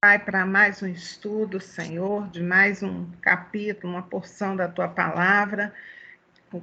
Pai, para mais um estudo, Senhor, de mais um capítulo, uma porção da Tua Palavra.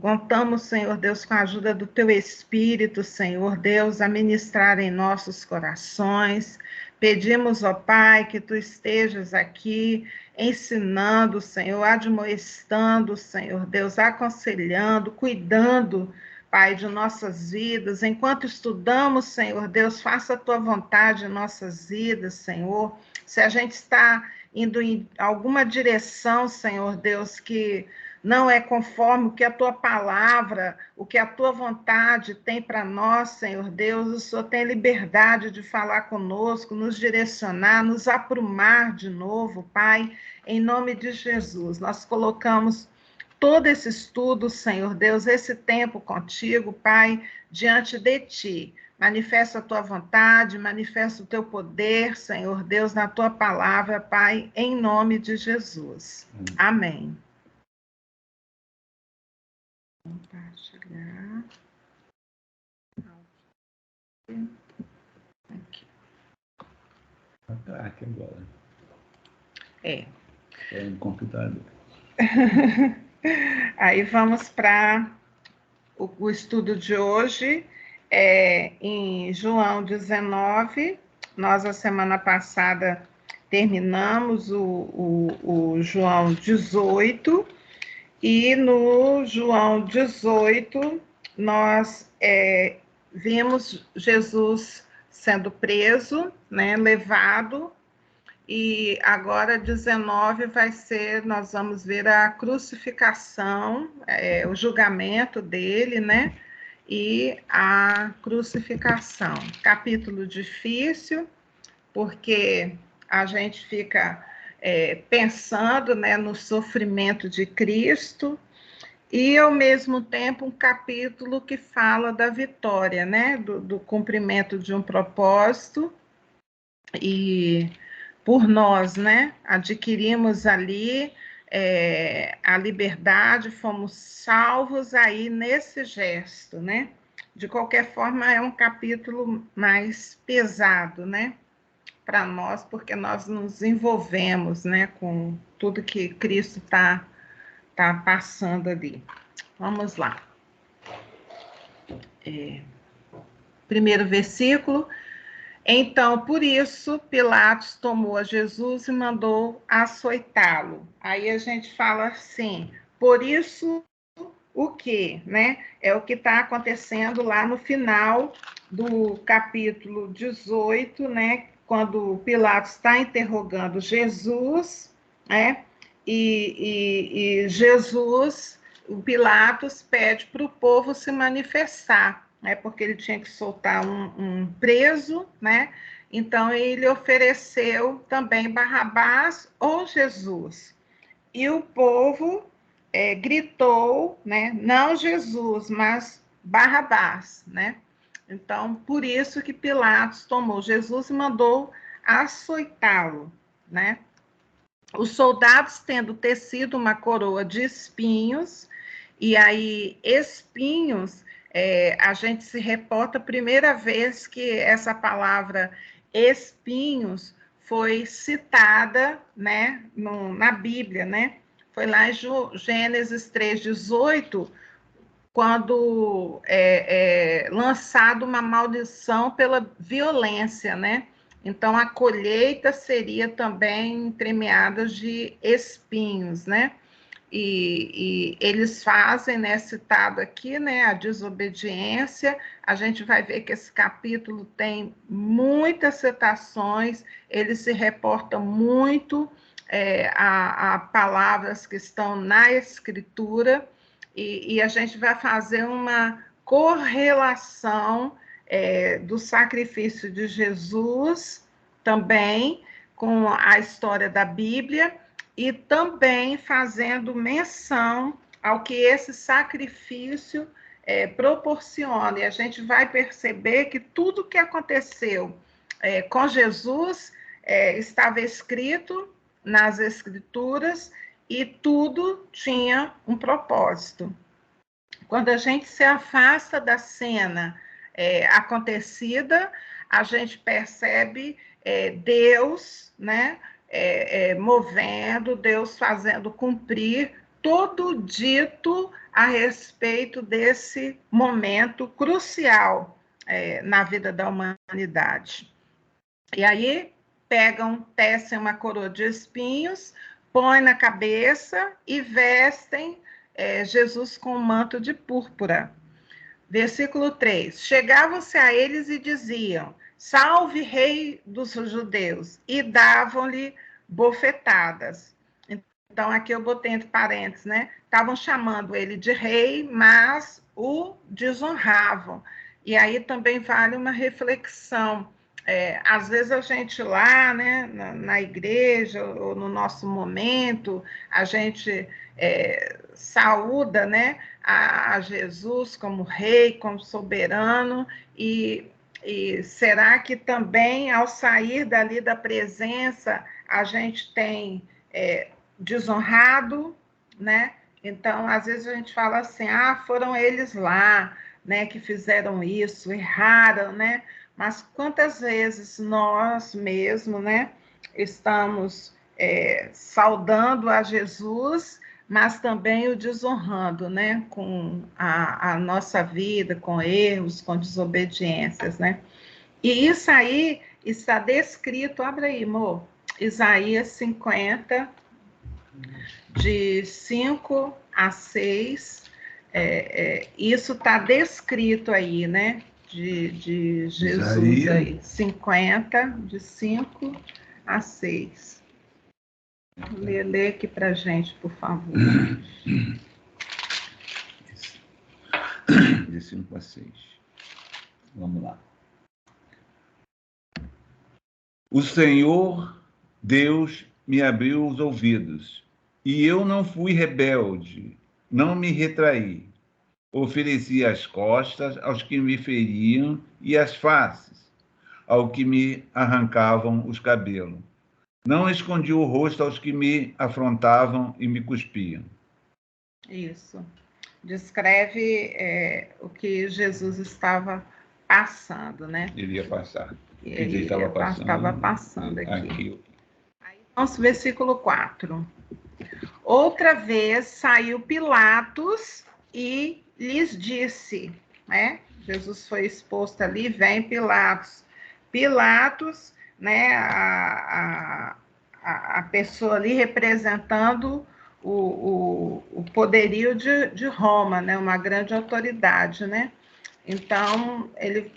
Contamos, Senhor Deus, com a ajuda do Teu Espírito, Senhor Deus, a ministrar em nossos corações. Pedimos, ó Pai, que Tu estejas aqui ensinando, Senhor, admoestando, Senhor Deus, aconselhando, cuidando, Pai, de nossas vidas. Enquanto estudamos, Senhor Deus, faça a Tua vontade em nossas vidas, Senhor. Se a gente está indo em alguma direção, Senhor Deus, que não é conforme o que a Tua palavra, o que a Tua vontade tem para nós, Senhor Deus, o Senhor tem liberdade de falar conosco, nos direcionar, nos aprumar de novo, Pai, em nome de Jesus. Nós colocamos todo esse estudo, Senhor Deus, esse tempo contigo, Pai, diante de Ti. Manifesta a Tua vontade, manifesta o Teu poder, Senhor Deus, na Tua palavra, Pai, em nome de Jesus. Amém. Compartilhar. Aqui. Aqui agora. É no computador. Aí vamos para o estudo de hoje, em João 19. Nós, a semana passada, terminamos o João 18, e no João 18, nós vimos Jesus sendo preso, né, levado, e agora 19 vai ser, nós vamos ver a crucificação, o julgamento dele, né, e a crucificação. Capítulo difícil, porque a gente fica pensando, né, no sofrimento de Cristo, e, ao mesmo tempo, um capítulo que fala da vitória, né, do cumprimento de um propósito, e por nós, né, adquirimos ali a liberdade, fomos salvos aí nesse gesto, né? De qualquer forma, é um capítulo mais pesado, né, para nós, porque nós nos envolvemos, né, com tudo que Cristo tá passando ali. Vamos lá. Primeiro versículo. Então, por isso, Pilatos tomou a Jesus e mandou açoitá-lo. Aí a gente fala assim, por isso o quê, né? É o que está acontecendo lá no final do capítulo 18, né? Quando Pilatos está interrogando Jesus, né? E Jesus, o Pilatos pede para o povo se manifestar, né, porque ele tinha que soltar um preso, né? Então ele ofereceu também Barrabás ou Jesus. E o povo gritou, né? Não Jesus, mas Barrabás, né? Então, por isso que Pilatos tomou Jesus e mandou açoitá-lo, né? Os soldados tendo tecido uma coroa de espinhos, e aí espinhos, a gente se reporta a primeira vez que essa palavra espinhos foi citada, né, na Bíblia, né? Foi lá em Gênesis 3:18, quando lançado uma maldição pela violência, né? Então, a colheita seria também entremeada de espinhos, né? E eles fazem, né, citado aqui, né, a desobediência. A gente vai ver que esse capítulo tem muitas citações, ele se reporta muito a palavras que estão na Escritura, e a gente vai fazer uma correlação do sacrifício de Jesus também com a história da Bíblia, e também fazendo menção ao que esse sacrifício proporciona. E a gente vai perceber que tudo que aconteceu com Jesus estava escrito nas Escrituras, e tudo tinha um propósito. Quando a gente se afasta da cena acontecida, a gente percebe Deus, né, movendo, Deus fazendo cumprir tudo dito a respeito desse momento crucial na vida da humanidade. E aí tecem uma coroa de espinhos, põem na cabeça e vestem Jesus com um manto de púrpura. Versículo 3. Chegavam-se a eles e diziam: salve, rei dos judeus, e davam-lhe bofetadas. Então, aqui eu botei entre parênteses, né? Estavam chamando ele de rei, mas o desonravam. E aí também vale uma reflexão. Às vezes a gente lá, né, na igreja, ou no nosso momento, a gente saúda, né, a Jesus como rei, como soberano, e será que também, ao sair dali da presença, a gente tem desonrado, né? Então, às vezes a gente fala assim, foram eles lá, né, que fizeram isso, erraram, né? Mas quantas vezes nós mesmos, né, estamos saudando a Jesus, mas também o desonrando, né, com a nossa vida, com erros, com desobediências, né? E isso aí está descrito, abre aí, amor, Isaías 50, de 5 a 6, isso está descrito aí, né? De Jesus aí, 50, de 5 a 6. Lê aqui para a gente, por favor. De 5 a 6. Vamos lá. O Senhor Deus me abriu os ouvidos, e eu não fui rebelde, não me retraí. Ofereci as costas aos que me feriam e as faces ao que me arrancavam os cabelos. Não escondi o rosto aos que me afrontavam e me cuspiam. Isso. Descreve o que Jesus estava passando, né? Ele ia passar. Ele estava passando aqui. Aí, nosso versículo 4. Outra vez saiu Pilatos e lhes disse, né? Jesus foi exposto ali, vem Pilatos. Pilatos, né? A pessoa ali representando o poderio de Roma, né? Uma grande autoridade, né? Então, ele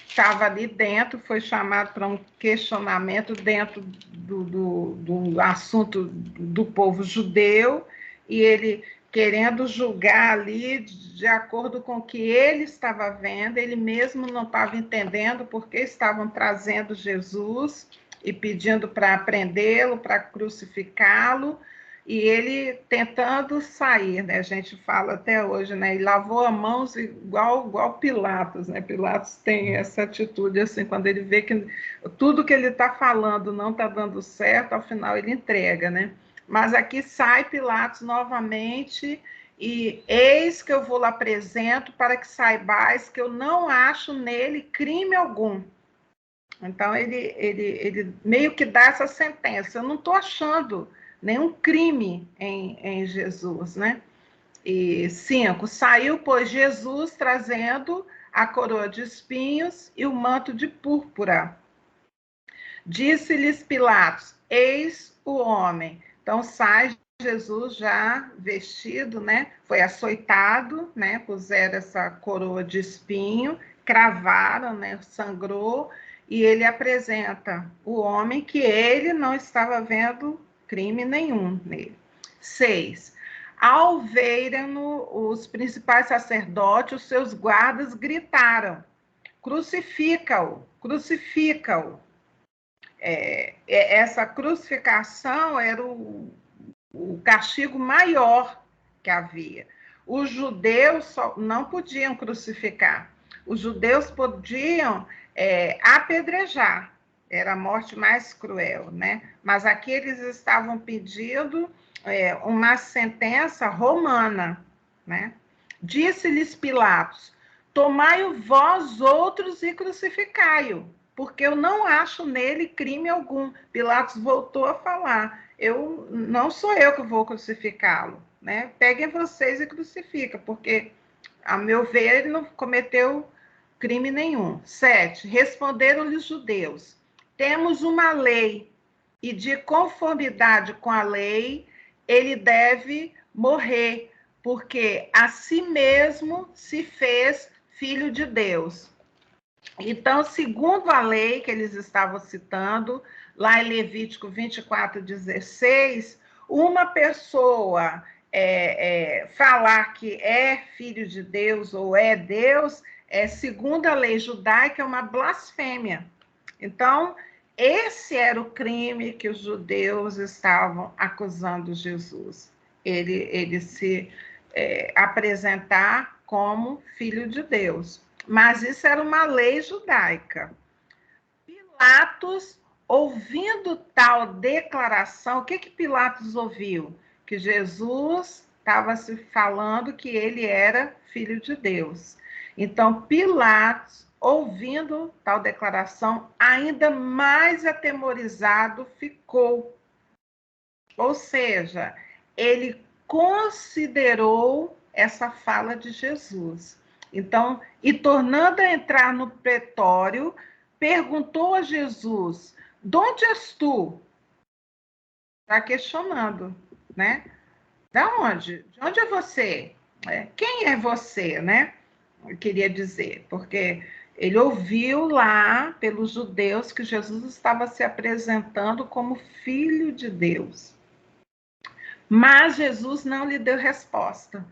estava ali dentro, foi chamado para um questionamento dentro do assunto do povo judeu, e ele querendo julgar ali de acordo com o que ele estava vendo, ele mesmo não estava entendendo porque estavam trazendo Jesus e pedindo para prendê-lo, para crucificá-lo, e ele tentando sair, né? A gente fala até hoje, né? E lavou as mãos igual Pilatos, né? Pilatos tem essa atitude assim, quando ele vê que tudo que ele está falando não está dando certo, ao final ele entrega, né? Mas aqui sai Pilatos novamente e eis que eu vou lá apresento para que saibais que eu não acho nele crime algum. Então ele meio que dá essa sentença, eu não estou achando nenhum crime em Jesus, né? E 5, saiu, pois, Jesus trazendo a coroa de espinhos e o manto de púrpura. Disse-lhes Pilatos, eis o homem. Então sai Jesus já vestido, né? Foi açoitado, né? Puseram essa coroa de espinho, cravaram, né? Sangrou, e ele apresenta o homem que ele não estava vendo crime nenhum nele. 6. Ao verem-no, os principais sacerdotes, os seus guardas gritaram: crucifica-o, crucifica-o. Essa crucificação era o castigo maior que havia. Os judeus não podiam crucificar, os judeus podiam apedrejar, era a morte mais cruel, né? Mas aqui eles estavam pedindo uma sentença romana, né? Disse-lhes Pilatos: tomai-o vós outros e crucificai-o. porque eu não acho nele crime algum. Pilatos voltou a falar, não sou eu que vou crucificá-lo, né? Peguem vocês e crucificam, porque, a meu ver, ele não cometeu crime nenhum. 7. Responderam-lhe os judeus: temos uma lei, e de conformidade com a lei, ele deve morrer, porque a si mesmo se fez filho de Deus. Então, segundo a lei que eles estavam citando, lá em Levítico 24:16, uma pessoa falar que é filho de Deus ou é Deus, segundo a lei judaica, é uma blasfêmia. Então, esse era o crime que os judeus estavam acusando Jesus. Ele se apresentar como filho de Deus. Mas isso era uma lei judaica. Pilatos, ouvindo tal declaração, o que Pilatos ouviu? Que Jesus estava se falando que ele era filho de Deus. Então, Pilatos, ouvindo tal declaração, ainda mais atemorizado ficou. Ou seja, ele considerou essa fala de Jesus. Então, e tornando a entrar no pretório, perguntou a Jesus: de onde és tu? Está questionando, né? Da onde? De onde é você? Quem é você, né? Eu queria dizer, porque ele ouviu lá pelos judeus que Jesus estava se apresentando como filho de Deus. Mas Jesus não lhe deu resposta.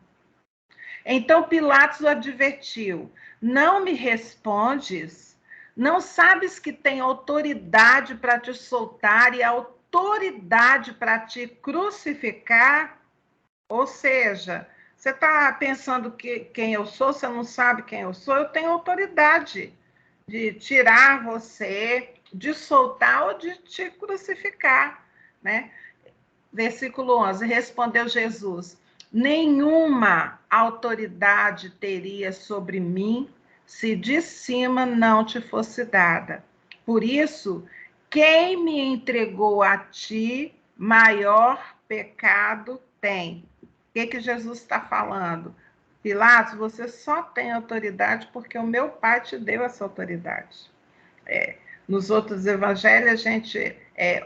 Então Pilatos o advertiu: não me respondes? Não sabes que tenho autoridade para te soltar e autoridade para te crucificar? Ou seja, você está pensando que quem eu sou, você não sabe quem eu sou? Eu tenho autoridade de tirar você, de soltar ou de te crucificar, né? Versículo 11, respondeu Jesus: nenhuma autoridade teria sobre mim se de cima não te fosse dada. Por isso, quem me entregou a ti, maior pecado tem. O que Jesus está falando? Pilatos, você só tem autoridade porque o meu pai te deu essa autoridade. Nos outros evangelhos, a gente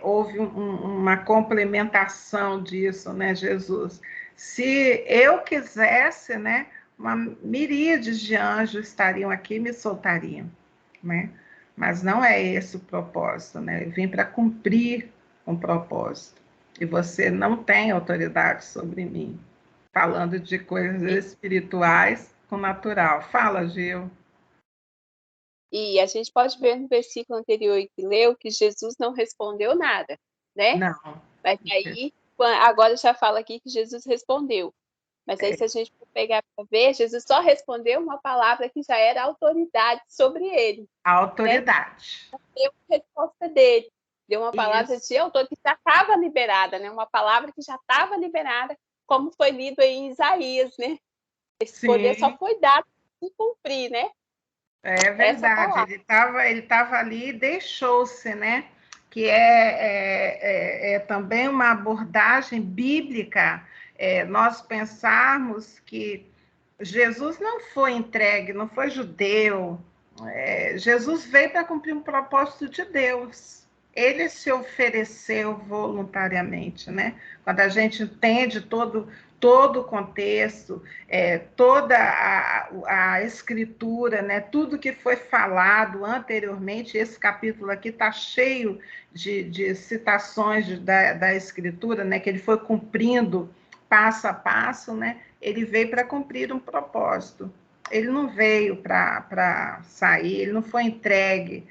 houve uma complementação disso, né, Jesus? Se eu quisesse, né, uma miríade de anjos estariam aqui e me soltariam, né? Mas não é esse o propósito, né? Eu vim para cumprir um propósito. E você não tem autoridade sobre mim, falando de coisas espirituais com natural. Fala, Gil. E a gente pode ver no versículo anterior que leu que Jesus não respondeu nada, né? Não. Mas aí, agora já fala aqui que Jesus respondeu. Mas aí, se a gente for pegar para ver, Jesus só respondeu uma palavra que já era autoridade sobre ele. A autoridade. Né? Deu a resposta dele. Deu uma palavra Isso. de autoridade que já estava liberada, né? Uma palavra que já estava liberada, como foi lido aí em Isaías, né? Esse poder só foi dado para cumprir, né? É verdade, ele tava ali e deixou-se, né? Que é também uma abordagem bíblica, nós pensarmos que Jesus não foi entregue, não foi judeu, Jesus veio para cumprir um propósito de Deus. Ele se ofereceu voluntariamente, né? Quando a gente entende todo o contexto, toda a escritura, né? Tudo que foi falado anteriormente, esse capítulo aqui está cheio de citações da escritura, né? Que ele foi cumprindo passo a passo, né? Ele veio para cumprir um propósito. Ele não veio para sair, ele não foi entregue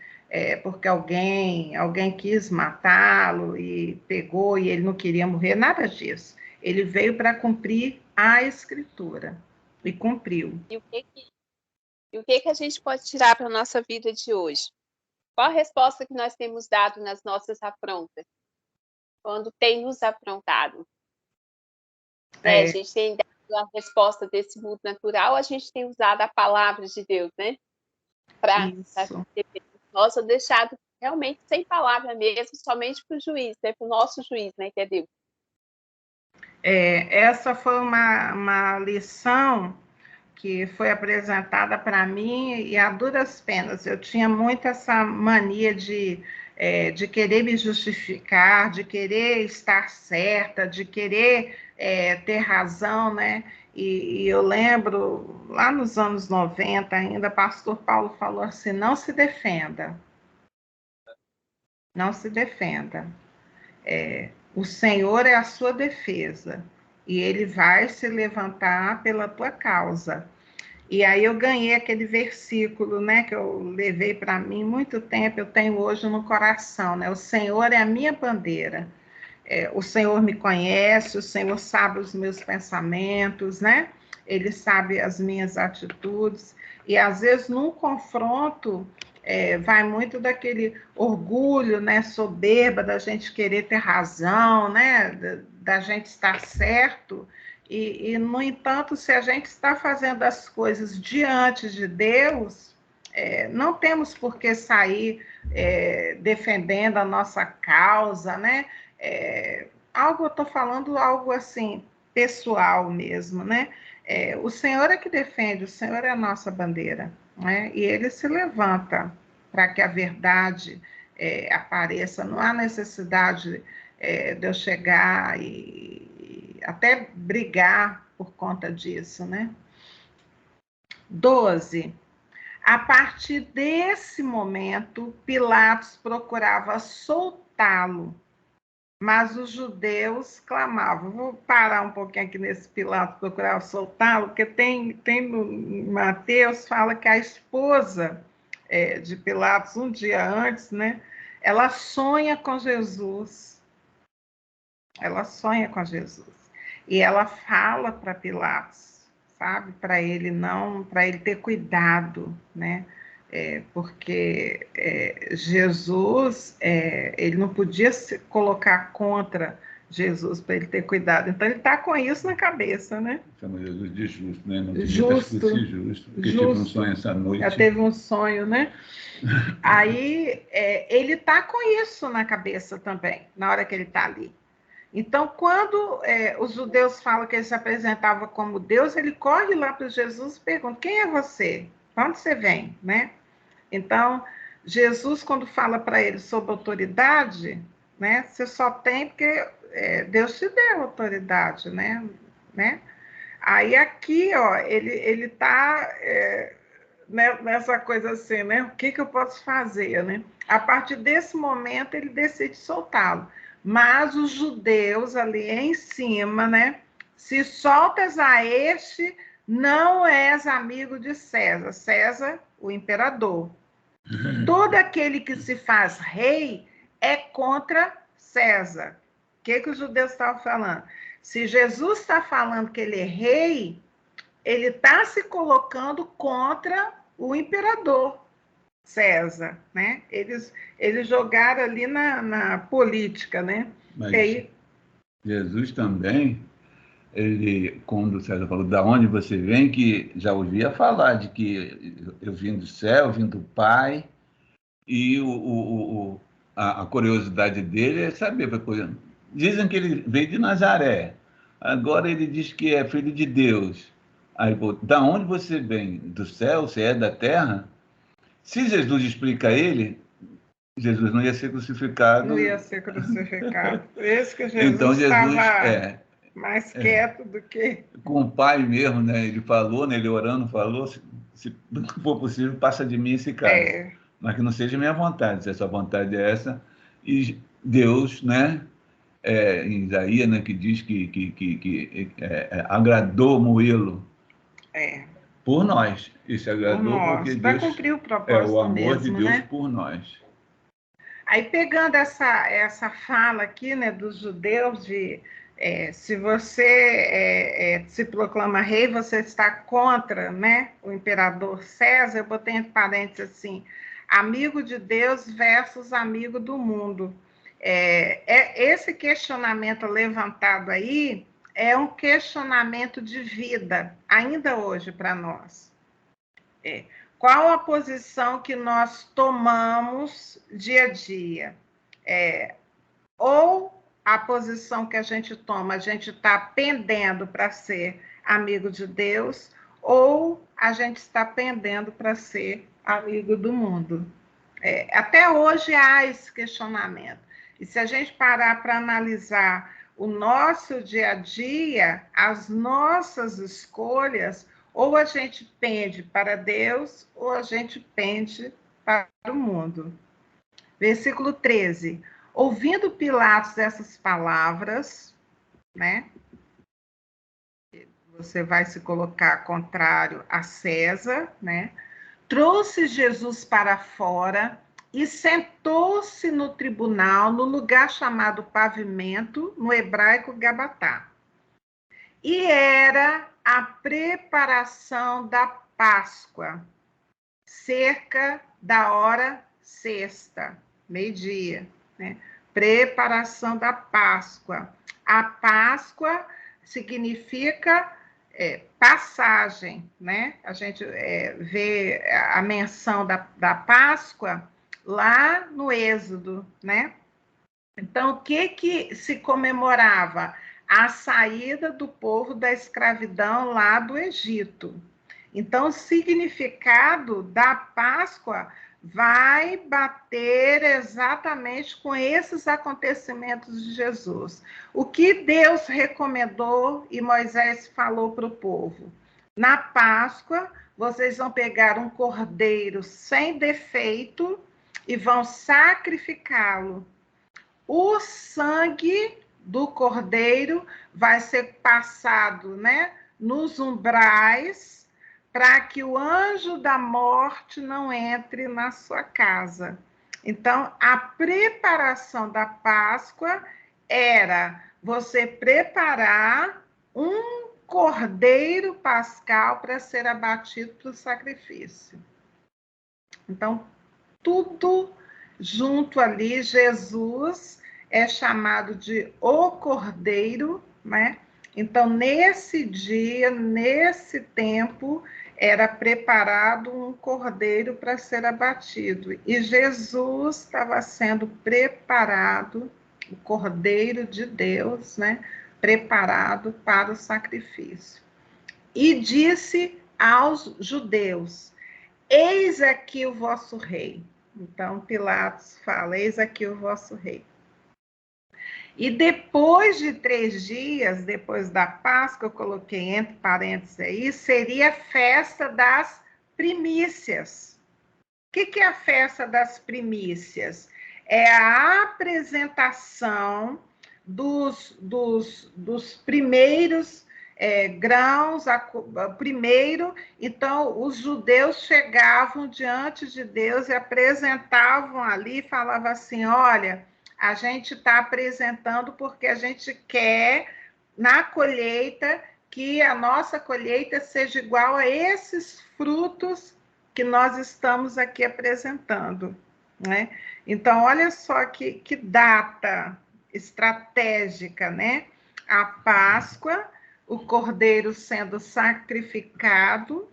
porque alguém quis matá-lo e pegou e ele não queria morrer, nada disso. Ele veio para cumprir a escritura e cumpriu. E o que a gente pode tirar para a nossa vida de hoje? Qual a resposta que nós temos dado nas nossas afrontas? Quando tem nos afrontado? Né? A gente tem dado a resposta desse mundo natural, a gente tem usado a palavra de Deus, né? Para Nossa, deixado realmente sem palavra mesmo, somente para o juiz, né? Para o nosso juiz, né? Que é Deus. Essa foi uma lição que foi apresentada para mim e a duras penas. Eu tinha muito essa mania de querer me justificar, de querer estar certa, de querer ter razão, né? E eu lembro, lá nos anos 90 ainda, pastor Paulo falou assim, não se defenda. Não se defenda. O Senhor é a sua defesa e ele vai se levantar pela tua causa. E aí eu ganhei aquele versículo, né, que eu levei para mim muito tempo, eu tenho hoje no coração, né? O Senhor é a minha bandeira. O Senhor me conhece, o Senhor sabe os meus pensamentos, né? Ele sabe as minhas atitudes. E às vezes num confronto vai muito daquele orgulho, né, soberba da gente querer ter razão, né, da gente estar certo. No entanto, se a gente está fazendo as coisas diante de Deus, não temos por que sair defendendo a nossa causa, né? Eu estou falando algo assim, pessoal mesmo, né? O Senhor é que defende, o Senhor é a nossa bandeira, né? E ele se levanta para que a verdade apareça. Não há necessidade de eu chegar e até brigar por conta disso, né? 12. A partir desse momento, Pilatos procurava soltá-lo, mas os judeus clamavam. Vou parar um pouquinho aqui nesse Pilatos procurava soltá-lo, porque tem no Mateus, fala que a esposa de Pilatos, um dia antes, né, ela sonha com Jesus. Ela sonha com Jesus. E ela fala para Pilatos, sabe? Para ele ter cuidado, né? Porque Jesus, ele não podia se colocar contra Jesus para ele ter cuidado. Então ele está com isso na cabeça, né? Chama Jesus de justo, né? Não podia Justo. estar justo, porque tive um sonho essa noite. Já teve um sonho, né? Aí ele está com isso na cabeça também, na hora que ele está ali. Então, quando os judeus falam que ele se apresentava como Deus, ele corre lá para Jesus e pergunta, quem é você? Para onde você vem? Né? Então, Jesus, quando fala para ele sobre autoridade, né, você só tem porque Deus te deu autoridade, né? Aí aqui, ó, ele está nessa coisa assim, né? O que eu posso fazer, né? A partir desse momento, ele decide soltá-lo. Mas os judeus ali em cima, né? Se soltas a este, não és amigo de César. César, o imperador. Todo aquele que se faz rei é contra César. O que os judeus estavam falando? Se Jesus está falando que ele é rei, ele está se colocando contra o imperador César, né? Eles jogaram ali na política, né? Mas aí... Jesus também, ele, quando o César falou, da onde você vem, que já ouvia falar de que eu vim do céu, vim do Pai, e a curiosidade dele é saber, dizem que ele veio de Nazaré, agora ele diz que é filho de Deus. Aí, da onde você vem? Do céu? Você é da terra? Se Jesus explica a ele, Jesus não ia ser crucificado. Não ia ser crucificado. Por isso que Jesus então, Jesus estava mais quieto do que... Com o Pai mesmo, né? Ele falou, né? Ele orando, falou, se for possível, passa de mim esse cálice. Mas que não seja minha vontade, se a sua vontade é essa. E Deus, né? Em Isaías, né? Que diz que agradou moê-lo. Por nós. E se agradou porque Deus... Para cumprir o propósito o amor mesmo, de Deus, né? por nós. Aí, pegando essa fala aqui, né, dos judeus, se você se proclama rei, você está contra, né, o imperador César, eu botei entre parênteses assim, amigo de Deus versus amigo do mundo. Esse questionamento levantado aí é um questionamento de vida, ainda hoje para nós. qual a posição que nós tomamos dia a dia? Ou a posição que a gente toma, a gente está pendendo para ser amigo de Deus, ou a gente está pendendo para ser amigo do mundo. Até hoje há esse questionamento. E se a gente parar para analisar o nosso dia a dia, as nossas escolhas, ou a gente pende para Deus, ou a gente pende para o mundo. Versículo 13. Ouvindo Pilatos essas palavras, né? Você vai se colocar contrário a César, né? Trouxe Jesus para fora e sentou-se no tribunal, no lugar chamado Pavimento, no hebraico Gabatá. E era a preparação da Páscoa, cerca da hora sexta, meio-dia, né? Preparação da Páscoa. A Páscoa significa passagem, né? A gente vê a menção da Páscoa lá no Êxodo, né? Então, o que se comemorava? A saída do povo da escravidão lá do Egito. Então, o significado da Páscoa vai bater exatamente com esses acontecimentos de Jesus. O que Deus recomendou e Moisés falou para o povo? Na Páscoa, vocês vão pegar um cordeiro sem defeito e vão sacrificá-lo. O sangue do cordeiro vai ser passado, né, nos umbrais, para que o anjo da morte não entre na sua casa. Então, a preparação da Páscoa era você preparar um cordeiro pascal para ser abatido para o sacrifício. Então, tudo junto ali, Jesus é chamado de o Cordeiro, né? Então, nesse dia, nesse tempo, era preparado um cordeiro para ser abatido. E Jesus estava sendo preparado, o Cordeiro de Deus, né? Preparado para o sacrifício. E disse aos judeus: eis aqui o vosso rei. Então, Pilatos fala: eis aqui o vosso rei. E depois de 3 dias, depois da Páscoa, eu coloquei entre parênteses aí, seria a festa das primícias. O que é a festa das primícias? É a apresentação dos primeiros grãos, primeiro, então os judeus chegavam diante de Deus e apresentavam ali, falavam assim: olha, a gente está apresentando porque a gente quer, na colheita, que a nossa colheita seja igual a esses frutos que nós estamos aqui apresentando, né? Então, olha só que data estratégica, né? A Páscoa, o cordeiro sendo sacrificado.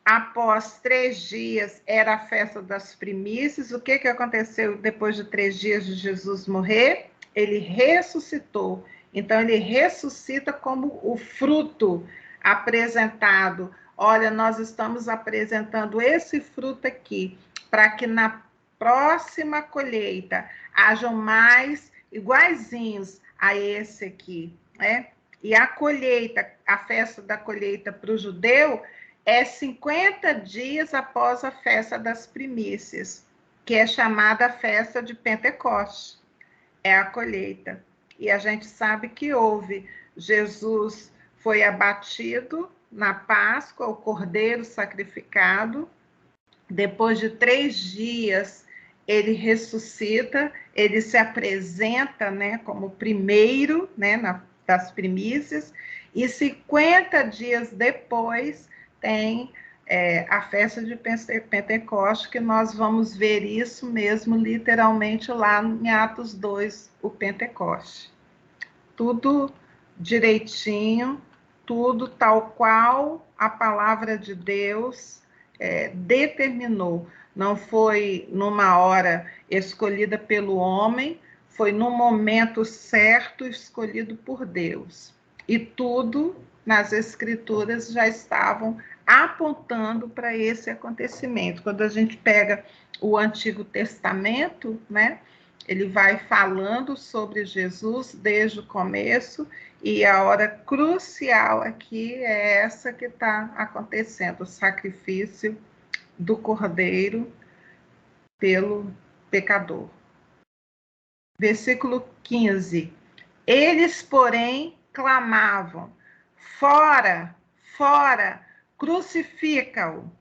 Após 3 dias, era a festa das primícias. O que aconteceu depois de 3 dias de Jesus morrer? Ele ressuscitou. Então, ele ressuscita como o fruto apresentado. Olha, nós estamos apresentando esse fruto aqui, para que na próxima colheita hajam mais iguaizinhos a esse aqui, né? E a colheita, a festa da colheita para o judeu é 50 dias após a festa das primícias, que é chamada festa de Pentecostes. É a colheita. E a gente sabe que houve. Jesus foi abatido na Páscoa, o cordeiro sacrificado. Depois de 3 dias, ele ressuscita, ele se apresenta, né, como primeiro, né, das primícias. E 50 dias depois, tem a festa de Pentecostes, que nós vamos ver isso mesmo, literalmente, lá em Atos 2, o Pentecoste. Tudo direitinho, tudo tal qual a palavra de Deus determinou. Não foi numa hora escolhida pelo homem, foi no momento certo escolhido por Deus. E tudo nas Escrituras já estavam apontando para esse acontecimento. Quando a gente pega o Antigo Testamento, né, ele vai falando sobre Jesus desde o começo, e a hora crucial aqui é essa que está acontecendo, o sacrifício do Cordeiro pelo pecador. Versículo 15. Eles, porém, clamavam: fora, fora, crucifica-o.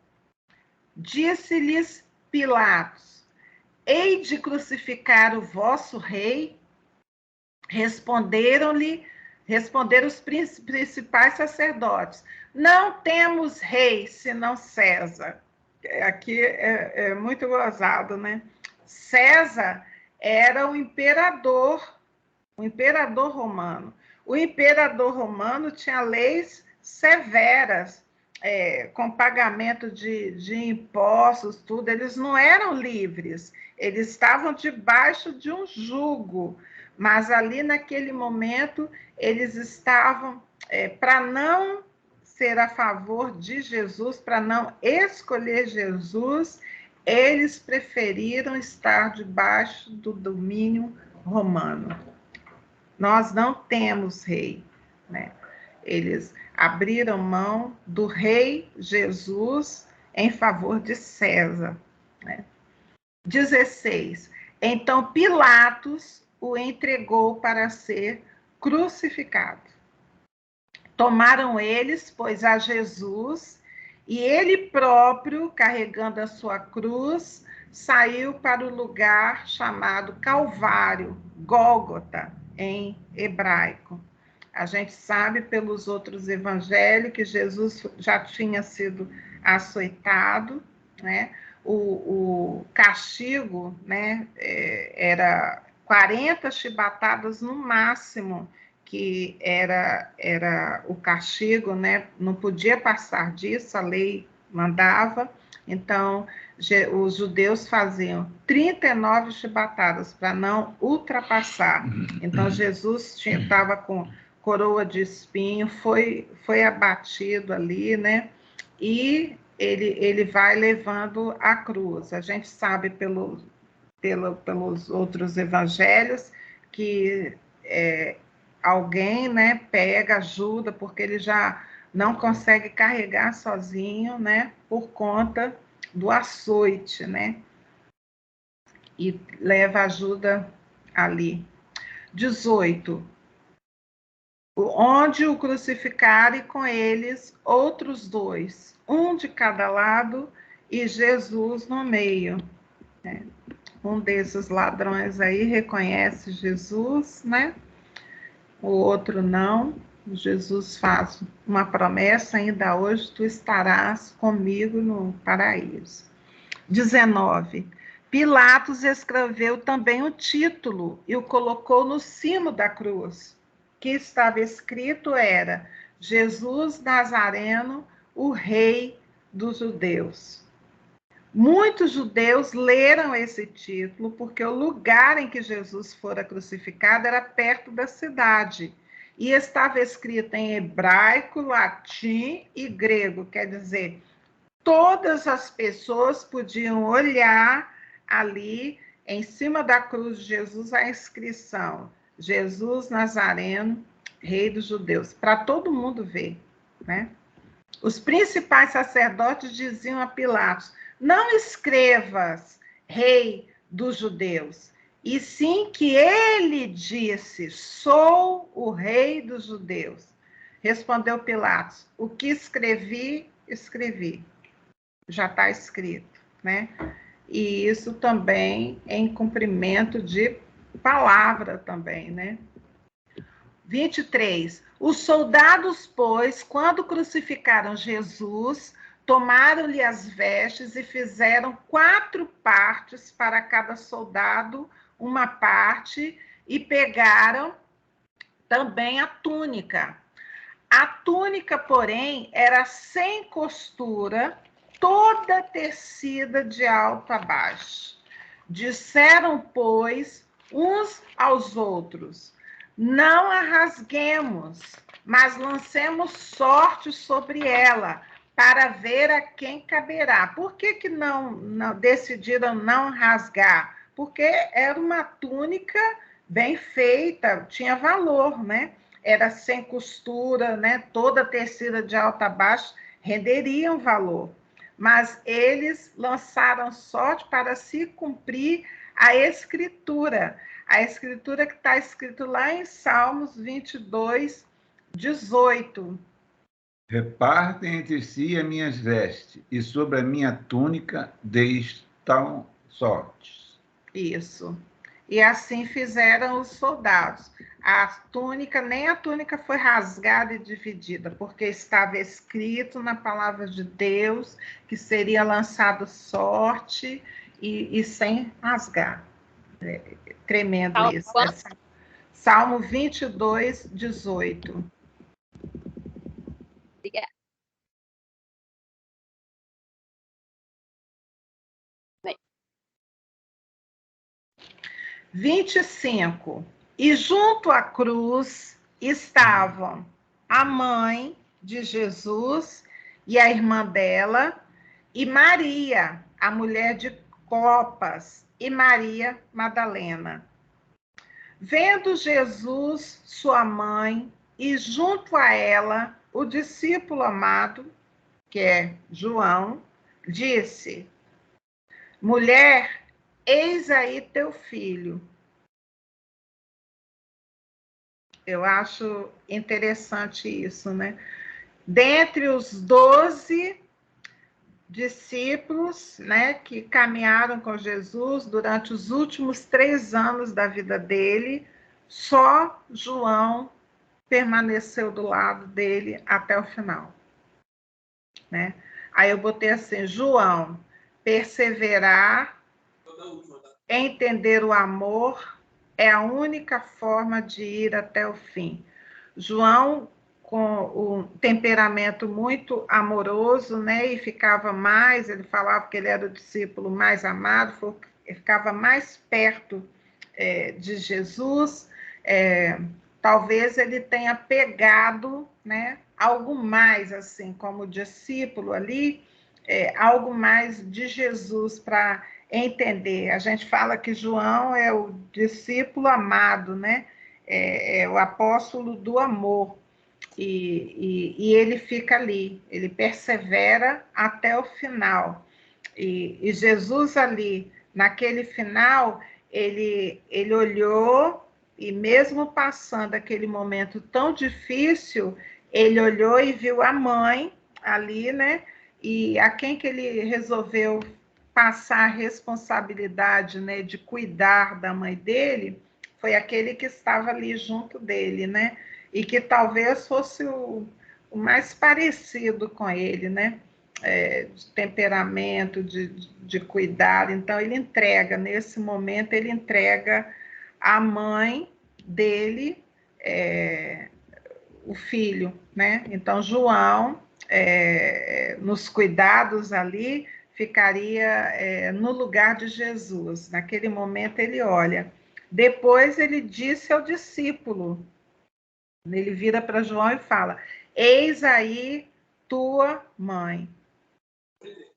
Disse-lhes Pilatos: hei de crucificar o vosso rei? Responderam os principais sacerdotes: não temos rei senão César. Aqui é muito gozado, né? César era o imperador romano. O imperador romano tinha leis severas, com pagamento de impostos, tudo. Eles não eram livres, eles estavam debaixo de um jugo, mas ali naquele momento eles estavam, para não ser a favor de Jesus, para não escolher Jesus, eles preferiram estar debaixo do domínio romano. Nós não temos rei, né? Eles abriram mão do rei Jesus em favor de César, né? 16. Então Pilatos o entregou para ser crucificado. Tomaram eles, pois, a Jesus, e ele próprio, carregando a sua cruz, saiu para o lugar chamado Calvário, Gólgota, em hebraico. A gente sabe pelos outros evangelhos que Jesus já tinha sido açoitado, né? O castigo, né, era 40 chibatadas no máximo, que era o castigo, né? Não podia passar disso, a lei mandava. Então, os judeus faziam 39 chibatadas para não ultrapassar. Então, Jesus estava com coroa de espinho, foi abatido ali, né? E ele vai levando a cruz. A gente sabe pelos outros evangelhos que alguém, né, pega, ajuda, porque ele já não consegue carregar sozinho, né, por conta do açoite, né, e leva ajuda ali. 18. Onde o crucificaram, e com eles outros dois, um de cada lado e Jesus no meio, né? Um desses ladrões aí reconhece Jesus, né? O outro não. Jesus faz uma promessa: ainda hoje tu estarás comigo no paraíso. 19. Pilatos escreveu também o título e o colocou no cimo da cruz, que estava escrito era: Jesus Nazareno, o Rei dos Judeus. Muitos judeus leram esse título porque o lugar em que Jesus fora crucificado era perto da cidade e estava escrito em hebraico, latim e grego, quer dizer, todas as pessoas podiam olhar ali em cima da cruz de Jesus a inscrição: Jesus Nazareno, Rei dos Judeus, para todo mundo ver, né? Os principais sacerdotes diziam a Pilatos: não escrevas Rei dos Judeus, e sim que ele disse: sou o Rei dos Judeus. Respondeu Pilatos: o que escrevi, escrevi. Já está escrito, né? E isso também em cumprimento de palavra também, né? 23. Os soldados, pois, quando crucificaram Jesus, tomaram-lhe as vestes e fizeram 4 partes para cada soldado, uma parte, e pegaram também a túnica. A túnica, porém, era sem costura toda tecida de alto a baixo. Disseram, pois, uns aos outros: não a rasguemos, mas lancemos sorte sobre ela, para ver a quem caberá. Por que não decidiram não rasgar? Porque era uma túnica bem feita, tinha valor, né? Era sem costura, né? Toda tecida de alto a baixo renderia um valor. Mas eles lançaram sorte para se cumprir a escritura que está escrito lá em Salmos 22, 18. Repartem entre si as minhas vestes, e sobre a minha túnica deis tal sortes. Isso. E assim fizeram os soldados. Nem a túnica foi rasgada e dividida, porque estava escrito na palavra de Deus que seria lançado sorte e sem rasgar. Tremendo isso. Salmo 22, 18. Obrigada. 25. E junto à cruz estavam a mãe de Jesus e a irmã dela, e Maria, a mulher de Clopas, e Maria Madalena. Vendo Jesus, sua mãe, e junto a ela o discípulo amado, que é João, disse: mulher, eis aí teu filho. Eu acho interessante isso, né? Dentre os 12 discípulos, né, que caminharam com Jesus durante os últimos 3 anos da vida dele, só João permaneceu do lado dele até o final, né? Aí eu botei assim: João, perseverar, entender o amor é a única forma de ir até o fim. João, com o temperamento muito amoroso, né, e ficava mais, ele falava que ele era o discípulo mais amado, ficava mais perto de Jesus, talvez ele tenha pegado, né, algo mais, assim, como discípulo ali, algo mais de Jesus para entender. A gente fala que João é o discípulo amado, né? É o apóstolo do amor. E ele fica ali, ele persevera até o final. E Jesus ali, naquele final, ele olhou, e mesmo passando aquele momento tão difícil, ele olhou e viu a mãe ali, né? E a quem que ele resolveu passar a responsabilidade, né, de cuidar da mãe dele, foi aquele que estava ali junto dele, né? E que talvez fosse o mais parecido com ele, né? De temperamento, de cuidado. Então, ele entrega, nesse momento, ele entrega à mãe dele o filho, né? Então, João, nos cuidados ali, ficaria no lugar de Jesus. Naquele momento, ele olha. Depois, ele disse ao discípulo, ele vira para João e fala: eis aí tua mãe.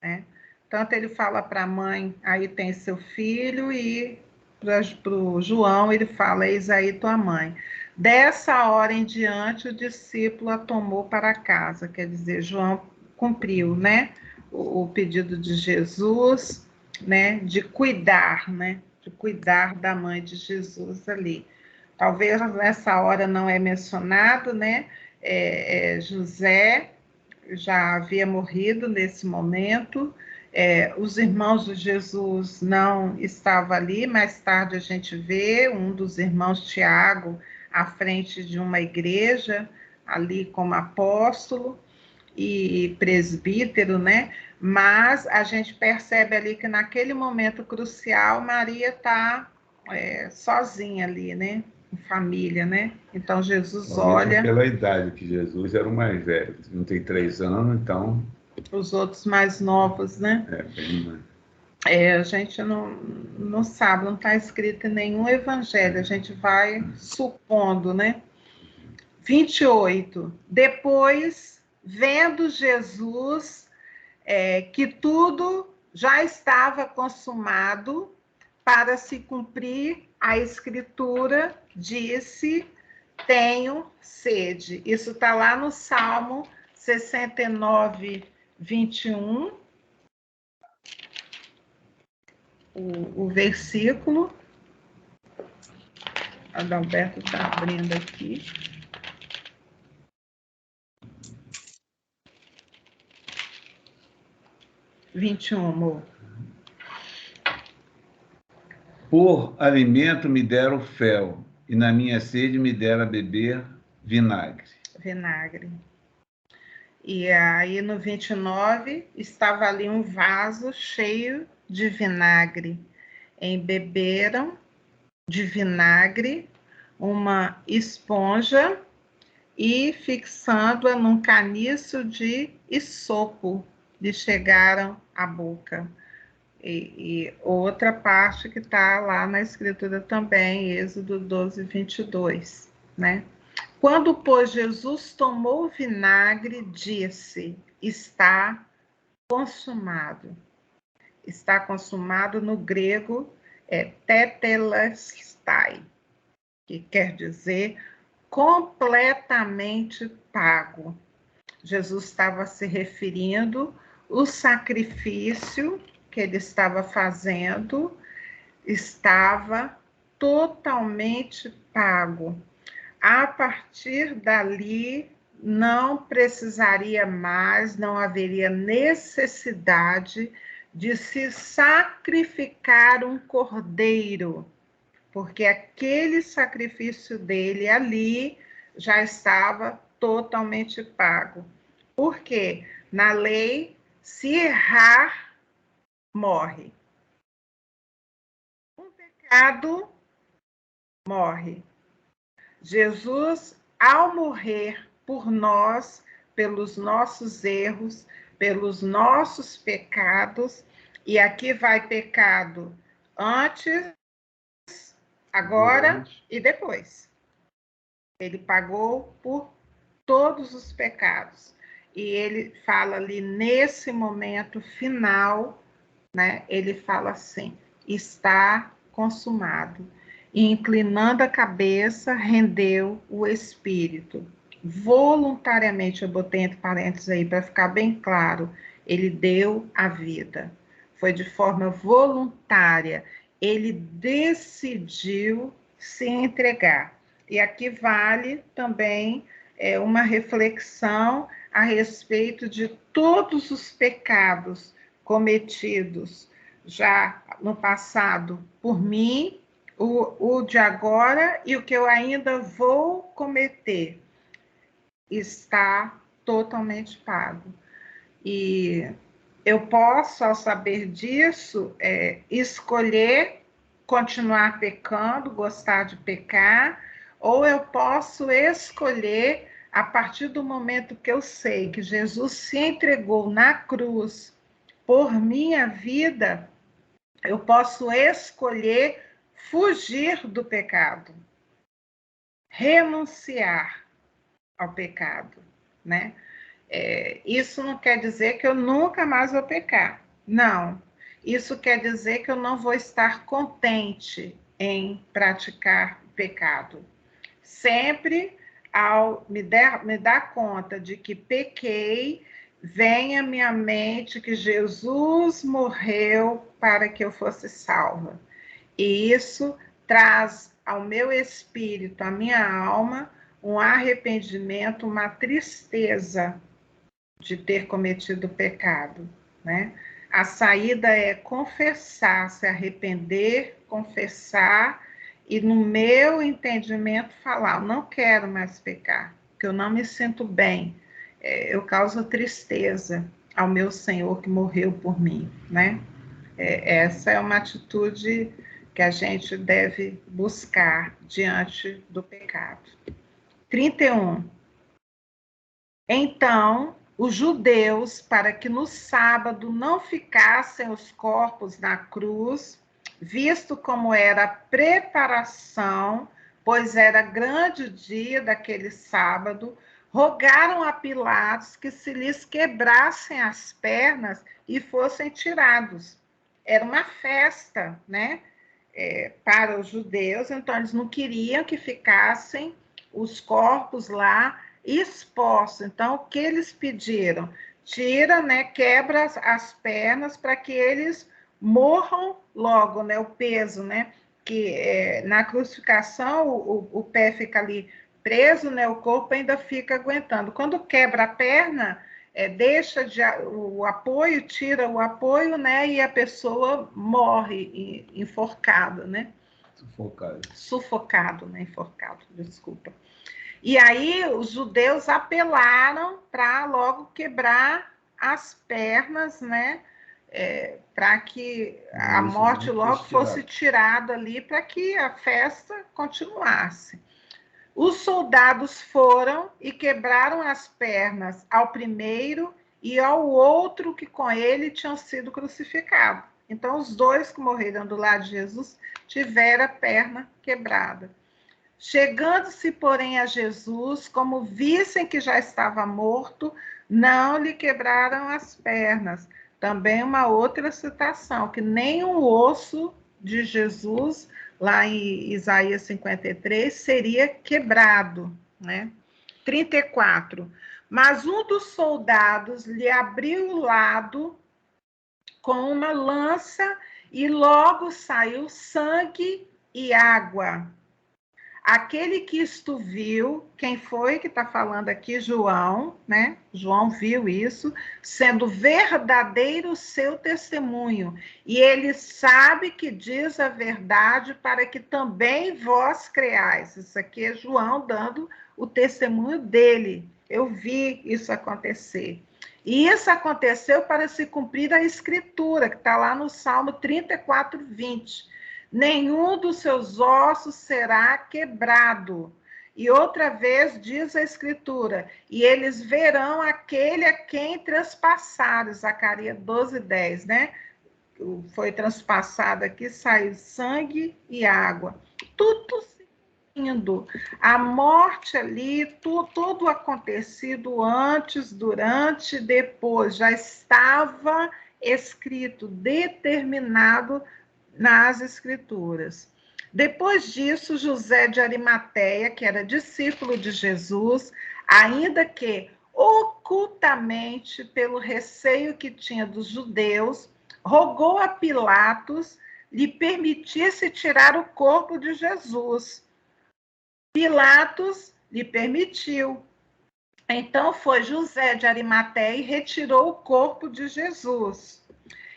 Né? Tanto ele fala para a mãe: aí tem seu filho, e para o João ele fala: eis aí tua mãe. Dessa hora em diante, o discípulo a tomou para casa, quer dizer, João cumpriu, né, o pedido de Jesus, né, de cuidar, né, de cuidar da mãe de Jesus ali. Talvez nessa hora não é mencionado, né, José já havia morrido nesse momento, os irmãos de Jesus não estavam ali. Mais tarde a gente vê um dos irmãos, Tiago, à frente de uma igreja, ali como apóstolo e presbítero, né? Mas a gente percebe ali que naquele momento crucial, Maria está sozinha ali, né? Em família, né? Então Jesus olha... Pela idade, que Jesus era o mais velho, 33 anos, então Os outros mais novos, né? Bem mais. A gente não sabe, não está escrito em nenhum evangelho, a gente vai supondo, né? 28. Depois, vendo Jesus que tudo já estava consumado, para se cumprir a escritura, disse: tenho sede. Isso está lá no Salmo 69, 21. O versículo. Adalberto está abrindo aqui. amor. Por alimento me deram fel, e na minha sede me deram a beber vinagre. Vinagre. E aí no 29 estava ali um vaso cheio de vinagre. Embeberam de vinagre uma esponja e, fixando-a num caniço de isopo, lhe chegaram à boca. E outra parte que está lá na escritura também, Êxodo 12, 22, né? Quando, pois, Jesus tomou o vinagre, disse: está consumado. Está consumado no grego tetelestai, que quer dizer completamente pago. Jesus estava se referindo ao sacrifício que ele estava fazendo, estava totalmente pago. A partir dali, não precisaria mais, não haveria necessidade de se sacrificar um cordeiro, porque aquele sacrifício dele ali já estava totalmente pago. Por quê? Na lei, se errar, morre. Um pecado, morre. Jesus, ao morrer por nós, pelos nossos erros, pelos nossos pecados, e aqui vai pecado antes, agora e depois. Ele pagou por todos os pecados. E ele fala ali nesse momento final, né? Ele fala assim: está consumado. E, inclinando a cabeça, rendeu o espírito. Voluntariamente, eu botei entre parênteses aí para ficar bem claro, ele deu a vida. Foi de forma voluntária. Ele decidiu se entregar. E aqui vale também uma reflexão a respeito de todos os pecados cometidos já no passado por mim, o de agora e o que eu ainda vou cometer, está totalmente pago. E eu posso, ao saber disso, escolher continuar pecando, gostar de pecar, ou eu posso escolher, a partir do momento que eu sei que Jesus se entregou na cruz por minha vida, eu posso escolher fugir do pecado, renunciar ao pecado, né? Isso não quer dizer que eu nunca mais vou pecar. Não. Isso quer dizer que eu não vou estar contente em praticar o pecado. Sempre, ao me dar conta de que pequei, vem à minha mente que Jesus morreu para que eu fosse salva. E isso traz ao meu espírito, à minha alma, um arrependimento, uma tristeza de ter cometido pecado, né? A saída é confessar, se arrepender, confessar e, no meu entendimento, falar: não quero mais pecar, porque eu não me sinto bem, eu causo tristeza ao meu Senhor que morreu por mim, né? Essa é uma atitude que a gente deve buscar diante do pecado. 31. Então, os judeus para que no sábado não ficassem os corpos na cruz, visto como era a preparação, pois era grande dia daquele sábado, rogaram a Pilatos que se lhes quebrassem as pernas e fossem tirados. Era uma festa, né? Para os judeus, então eles não queriam que ficassem os corpos lá expostos. Então, o que eles pediram? Tira, né, quebra as pernas para que eles morram logo, né, o peso, né, que na crucificação o pé fica ali preso, né, o corpo ainda fica aguentando. Quando quebra a perna, deixa o apoio, tira o apoio, né, e a pessoa morre enforcada, né? Sufocado, né, enforcado, desculpa. E aí os judeus apelaram para logo quebrar as pernas, né, para que a morte logo fosse tirada ali, para que a festa continuasse. Os soldados foram e quebraram as pernas ao primeiro e ao outro que com ele tinham sido crucificados. Então, os dois que morreram do lado de Jesus tiveram a perna quebrada. Chegando-se, porém, a Jesus, como vissem que já estava morto, não lhe quebraram as pernas. Também uma outra citação, que nem um osso de Jesus, lá em Isaías 53, seria quebrado, né? 34. Mas um dos soldados lhe abriu o lado com uma lança e logo saiu sangue e água. Aquele que isto viu, quem foi que está falando aqui? João, né? João viu isso, sendo verdadeiro o seu testemunho. E ele sabe que diz a verdade para que também vós creais. Isso aqui é João dando o testemunho dele. Eu vi isso acontecer. E isso aconteceu para se cumprir a escritura, que está lá no Salmo 34, 20. Nenhum dos seus ossos será quebrado. E outra vez diz a Escritura, e eles verão aquele a quem traspassaram, Zacarias 12, 10, né? Foi transpassado aqui, saiu sangue e água. Tudo seguindo. A morte ali, tudo acontecido antes, durante, depois, já estava escrito, determinado nas Escrituras. Depois disso, José de Arimateia, que era discípulo de Jesus, ainda que ocultamente, pelo receio que tinha dos judeus, rogou a Pilatos lhe permitisse tirar o corpo de Jesus. Pilatos lhe permitiu. Então foi José de Arimateia e retirou o corpo de Jesus.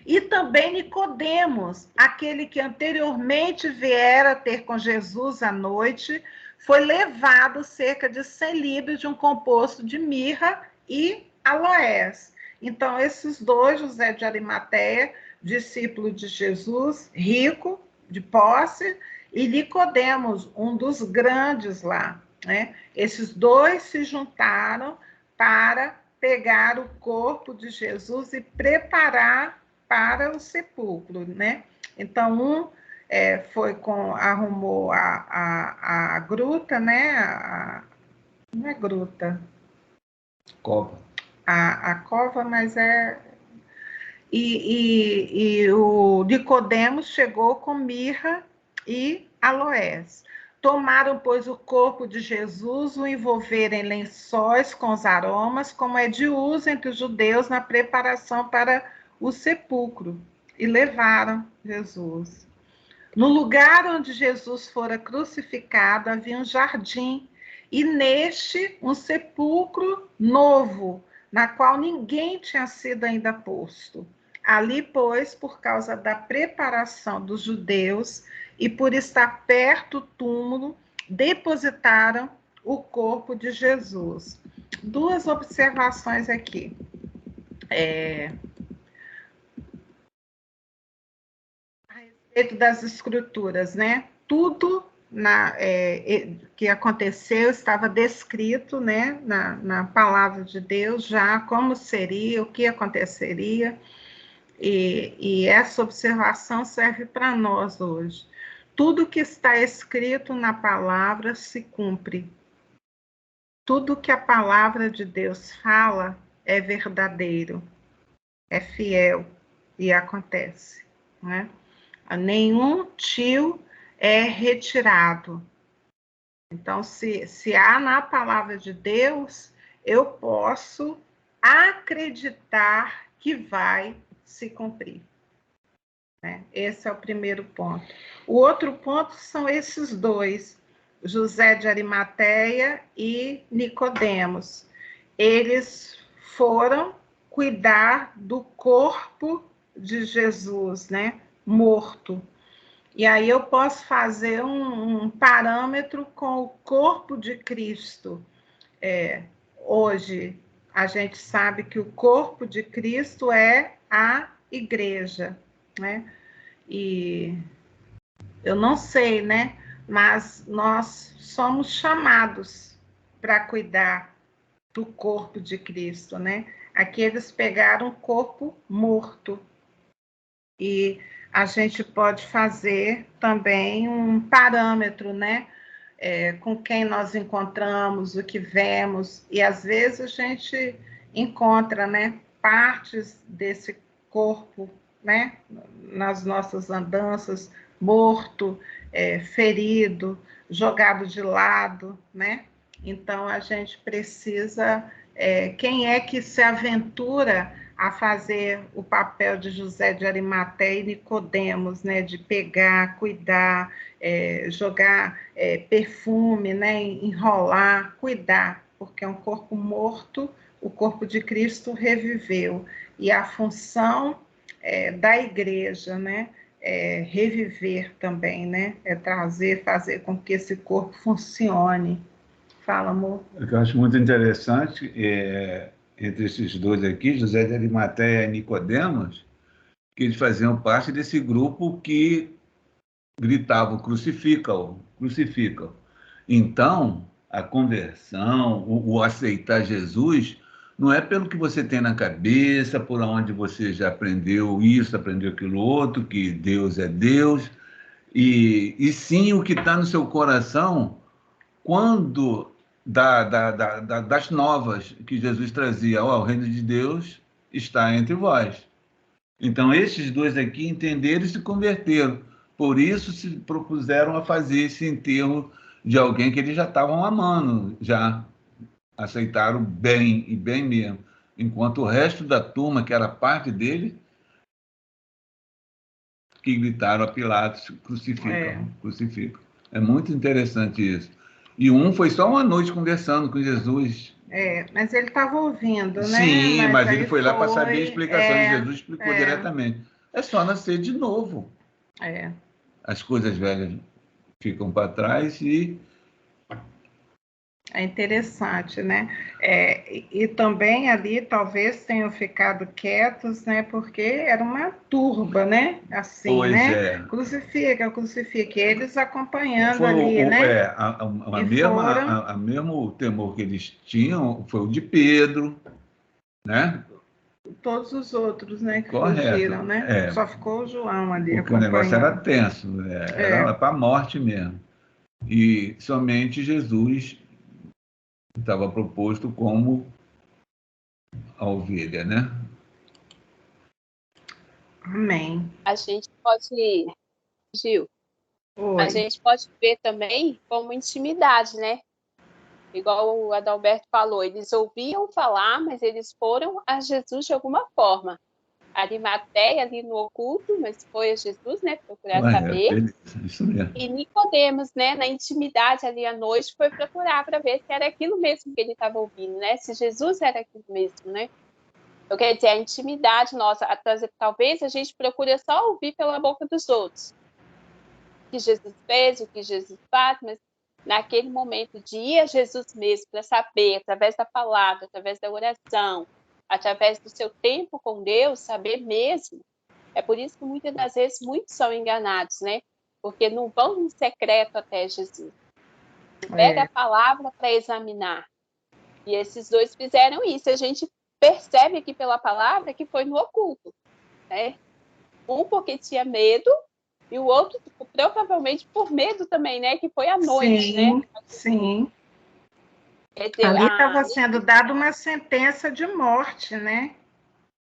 E também Nicodemos, aquele que anteriormente viera ter com Jesus à noite, foi levado cerca de 100 libras de um composto de mirra e aloés. Então, esses dois, José de Arimateia, discípulo de Jesus, rico, de posse, e Nicodemos, um dos grandes lá, né? Esses dois se juntaram para pegar o corpo de Jesus e preparar para o sepulcro, né? Então, foi arrumou a gruta, né? Não é gruta. Cova. A cova, mas é... E o Nicodemos chegou com mirra e aloés. Tomaram, pois, o corpo de Jesus, o envolveram em lençóis com os aromas, como é de uso entre os judeus na preparação para o sepulcro, e levaram Jesus. No lugar onde Jesus fora crucificado havia um jardim, e neste um sepulcro novo, na qual ninguém tinha sido ainda posto. Ali, pois, por causa da preparação dos judeus e por estar perto do túmulo, depositaram o corpo de Jesus. Duas observações aqui. A respeito das escrituras, né? Tudo que aconteceu, estava descrito, né, na palavra de Deus já como seria, o que aconteceria, e essa observação serve para nós hoje. Tudo que está escrito na palavra se cumpre. Tudo que a palavra de Deus fala é verdadeiro, é fiel e acontece, né? Nenhum tio é retirado. Então, se há na palavra de Deus, eu posso acreditar que vai se cumprir. Né? Esse é o primeiro ponto. O outro ponto são esses dois, José de Arimateia e Nicodemos. Eles foram cuidar do corpo de Jesus, né? Morto. E aí eu posso fazer um parâmetro com o corpo de Cristo. Hoje, a gente sabe que o corpo de Cristo é a igreja, né? E eu não sei, né? Mas nós somos chamados para cuidar do corpo de Cristo, né? Aqui eles pegaram um corpo morto. E a gente pode fazer também um parâmetro, né? Com quem nós encontramos, o que vemos, e às vezes a gente encontra, né, partes desse corpo, né, nas nossas andanças, morto, ferido, jogado de lado, né? Então a gente precisa, quem é que se aventura a fazer o papel de José de Arimateia e Nicodemos, né, de pegar, cuidar, jogar perfume, né, enrolar, cuidar, porque é um corpo morto, o corpo de Cristo reviveu. E a função da igreja, né, é reviver também, né, é trazer, fazer com que esse corpo funcione. Fala, amor. O que eu acho muito interessante entre esses dois aqui, José de Arimateia e Nicodemos, que eles faziam parte desse grupo que gritavam crucifica-o, crucifica-o. Então, a conversão, o aceitar Jesus, não é pelo que você tem na cabeça, por onde você já aprendeu isso, aprendeu aquilo outro, que Deus é Deus, e sim o que está no seu coração quando das novas que Jesus trazia. O reino de Deus está entre vós. Então, esses dois aqui entenderam e se converteram. Por isso, se propuseram a fazer esse enterro de alguém que eles já estavam amando, já aceitaram bem, e bem mesmo. Enquanto o resto da turma, que era parte dele, que gritaram a Pilatos, crucificam, crucificam. É muito interessante isso. E um foi só uma noite conversando com Jesus. Mas ele estava ouvindo, né? Sim, mas ele foi lá para saber a explicação, e Jesus explicou diretamente. É só nascer de novo. As coisas velhas ficam para trás e... É interessante, né? E também ali talvez tenham ficado quietos, né? Porque era uma turba, né? Assim, pois né? Crucifica, crucifica. E eles acompanhando foi ali, né? A mesmo temor que eles tinham foi o de Pedro, né? Todos os outros, né? Que Correto. Fugiram, né? Só ficou o João ali porque acompanhando. O negócio era tenso, era para a morte mesmo. E somente Jesus estava proposto como a ovelha, né? Amém. A gente pode, Gil, Oi. A gente pode ver também como intimidade, né? Igual o Adalberto falou, eles ouviam falar, mas eles foram a Jesus de alguma forma. Arimateia ali no oculto, mas foi a Jesus, né? Procurar saber. Isso mesmo. E Nicodemos, né? Na intimidade ali à noite, foi procurar para ver se era aquilo mesmo que ele estava ouvindo, né? Se Jesus era aquilo mesmo, né? Eu quero dizer, a intimidade nossa, talvez a gente procure só ouvir pela boca dos outros. O que Jesus fez, o que Jesus faz, mas naquele momento de ir a Jesus mesmo para saber, através da palavra, através da oração, através do seu tempo com Deus, saber mesmo. É por isso que muitas das vezes muitos são enganados, né? porque não vão em secreto até Jesus. Pega a palavra para examinar. E esses dois fizeram isso. A gente percebe aqui pela palavra que foi no oculto, né? Um porque tinha medo e o outro provavelmente por medo também, né? Que foi à noite, sim, né? Sim. Dizer, Ali estava sendo dada uma sentença de morte, né?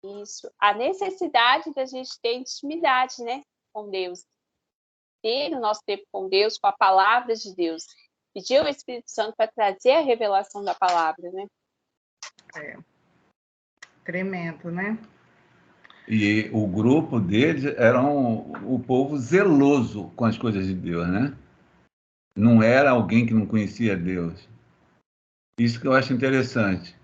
Isso. A necessidade da gente ter intimidade, né? Com Deus. Ter o nosso tempo com Deus, com a palavra de Deus. Pedir ao Espírito Santo para trazer a revelação da palavra, né? Tremendo, né? E o grupo deles era o povo zeloso com as coisas de Deus, né? Não era alguém que não conhecia Deus. Isso que eu acho interessante.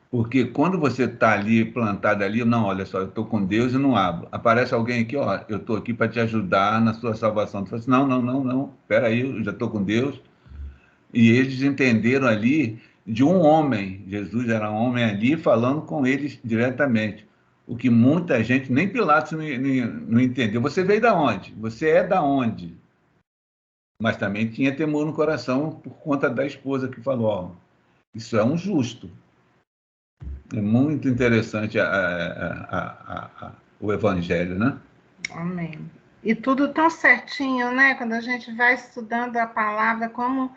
Porque quando você está ali, plantado ali, não, olha só, eu estou com Deus e não abro. Aparece alguém aqui, ó, eu estou aqui para te ajudar na sua salvação. Tu fala assim, não, espera aí, eu já estou com Deus. E eles entenderam ali de um homem, Jesus era um homem ali falando com eles diretamente. O que muita gente, nem Pilatos não entendeu. Você veio da onde? Você é da onde? Mas também tinha temor no coração por conta da esposa que falou, ó, isso é um justo. É muito interessante o evangelho, né? Amém. E tudo tão certinho, né? Quando a gente vai estudando a palavra, como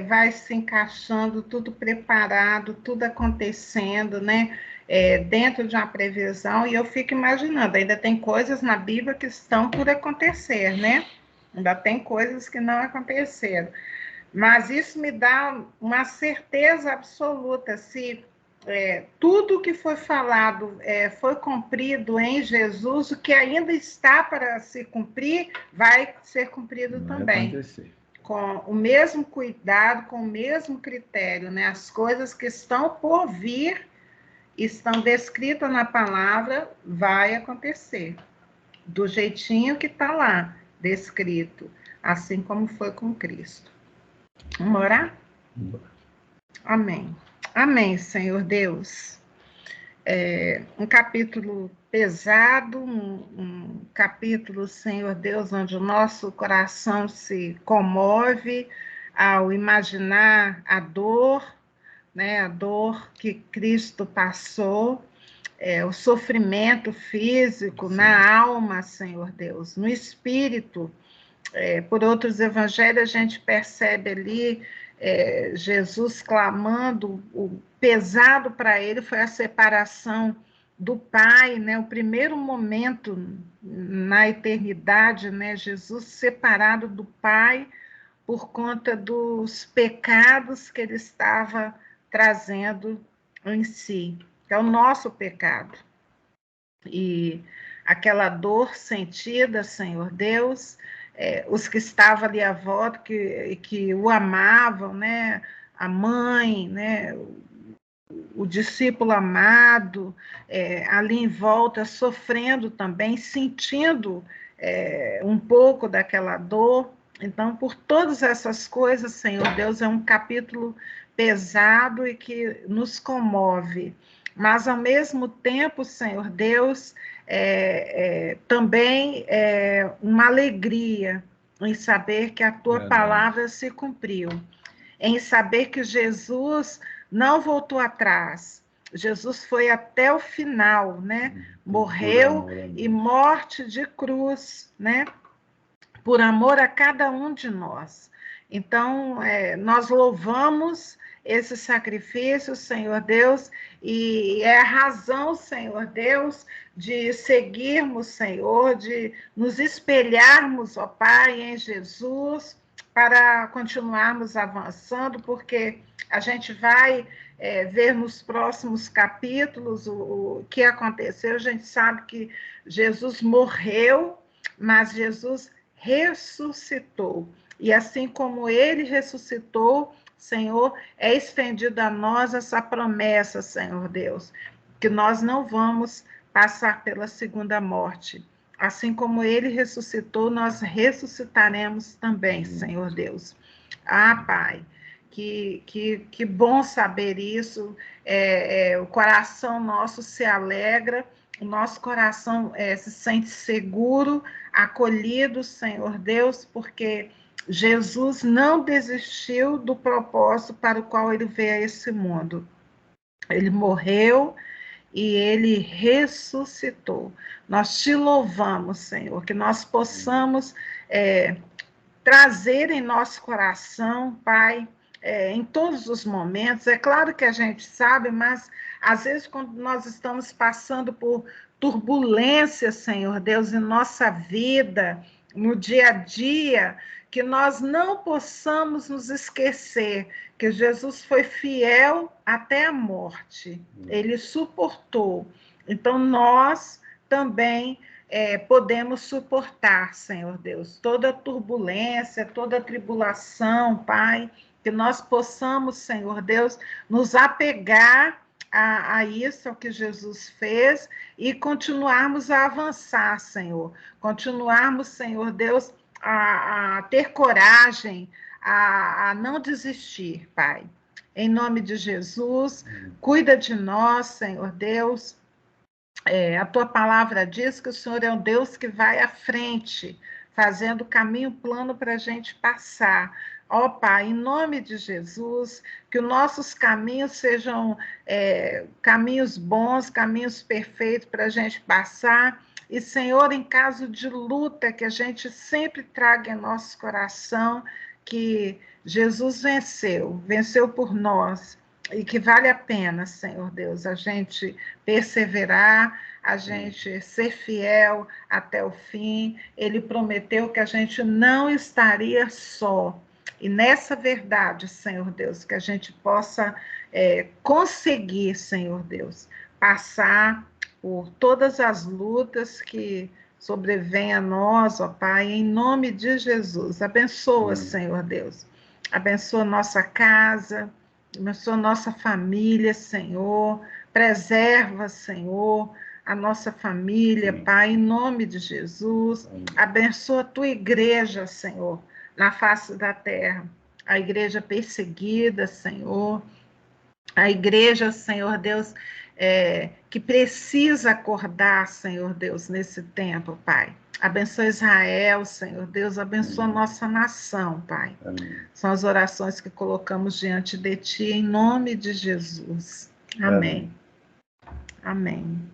vai se encaixando, tudo preparado, tudo acontecendo, né? Dentro de uma previsão, e eu fico imaginando, ainda tem coisas na Bíblia que estão por acontecer, né? Ainda tem coisas que não aconteceram. Mas isso me dá uma certeza absoluta, se tudo que foi falado foi cumprido em Jesus, o que ainda está para se cumprir, vai ser cumprido também. Com o mesmo cuidado, com o mesmo critério, né? As coisas que estão por vir, estão descritas na palavra, vai acontecer. Do jeitinho que está lá, descrito, assim como foi com Cristo. Vamos orar? Amém. Amém, Senhor Deus. Um capítulo pesado, um capítulo, Senhor Deus, onde o nosso coração se comove ao imaginar a dor, né, a dor que Cristo passou, o sofrimento físico na alma, Senhor Deus, no espírito. Por outros evangelhos, a gente percebe ali Jesus clamando, o pesado para ele foi a separação do Pai, né? O primeiro momento na eternidade, né? Jesus separado do Pai por conta dos pecados que ele estava trazendo em si, que é o nosso pecado. E aquela dor sentida, Senhor Deus, os que estavam ali à volta, que o amavam, né? A mãe, né? O discípulo amado, ali em volta, sofrendo também, sentindo um pouco daquela dor. Então, por todas essas coisas, Senhor Deus, é um capítulo pesado e que nos comove. Mas, ao mesmo tempo, Senhor Deus, também uma alegria em saber que a Tua palavra se cumpriu, em saber que Jesus não voltou atrás. Jesus foi até o final, né? Morreu e morte de cruz, né? Por amor a cada um de nós. Então, nós louvamos esse sacrifício, Senhor Deus, e é a razão, Senhor Deus, de seguirmos, Senhor, de nos espelharmos, ó Pai, em Jesus, para continuarmos avançando, porque a gente vai ver nos próximos capítulos o que aconteceu. A gente sabe que Jesus morreu, mas Jesus ressuscitou. E assim como ele ressuscitou, Senhor, é estendida a nós essa promessa, Senhor Deus, que nós não vamos passar pela segunda morte. Assim como ele ressuscitou, nós ressuscitaremos também, Senhor Deus. Ah, Pai, que bom saber isso. O coração nosso se alegra o nosso coração se sente seguro, acolhido, Senhor Deus, porque Jesus não desistiu do propósito para o qual ele veio a esse mundo. Ele morreu e ele ressuscitou. Nós te louvamos, Senhor, que nós possamos trazer em nosso coração, Pai, em todos os momentos. É claro que a gente sabe, mas às vezes quando nós estamos passando por turbulências, Senhor Deus, em nossa vida, no dia a dia, que nós não possamos nos esquecer que Jesus foi fiel até a morte, ele suportou. Então, nós também podemos suportar, Senhor Deus, toda turbulência, toda tribulação, Pai, que nós possamos, Senhor Deus, nos apegar a isso, ao que Jesus fez, e continuarmos a avançar, Senhor. Continuarmos, Senhor Deus, a ter coragem, a não desistir, Pai. Em nome de Jesus, cuida de nós, Senhor Deus. A tua palavra diz que o Senhor é um Deus que vai à frente, fazendo caminho plano para a gente passar. Ó Pai, em nome de Jesus, que os nossos caminhos sejam caminhos bons, caminhos perfeitos para a gente passar. E, Senhor, em caso de luta, que a gente sempre traga em nosso coração que Jesus venceu por nós, e que vale a pena, Senhor Deus, a gente perseverar, a gente ser fiel até o fim. Ele prometeu que a gente não estaria só. E nessa verdade, Senhor Deus, que a gente possa conseguir, Senhor Deus, passar por todas as lutas que sobrevêm a nós, ó Pai, em nome de Jesus. Abençoa, Senhor Deus. Abençoa nossa casa, abençoa nossa família, Senhor. Preserva, Senhor, a nossa família, Pai, em nome de Jesus. Abençoa a tua igreja, Senhor, na face da terra. A igreja perseguida, Senhor. A igreja, Senhor Deus, que precisa acordar, Senhor Deus, nesse tempo, Pai. Abençoa Israel, Senhor Deus, abençoa a nossa nação, Pai. Amém. São as orações que colocamos diante de Ti, em nome de Jesus. Amém. Amém.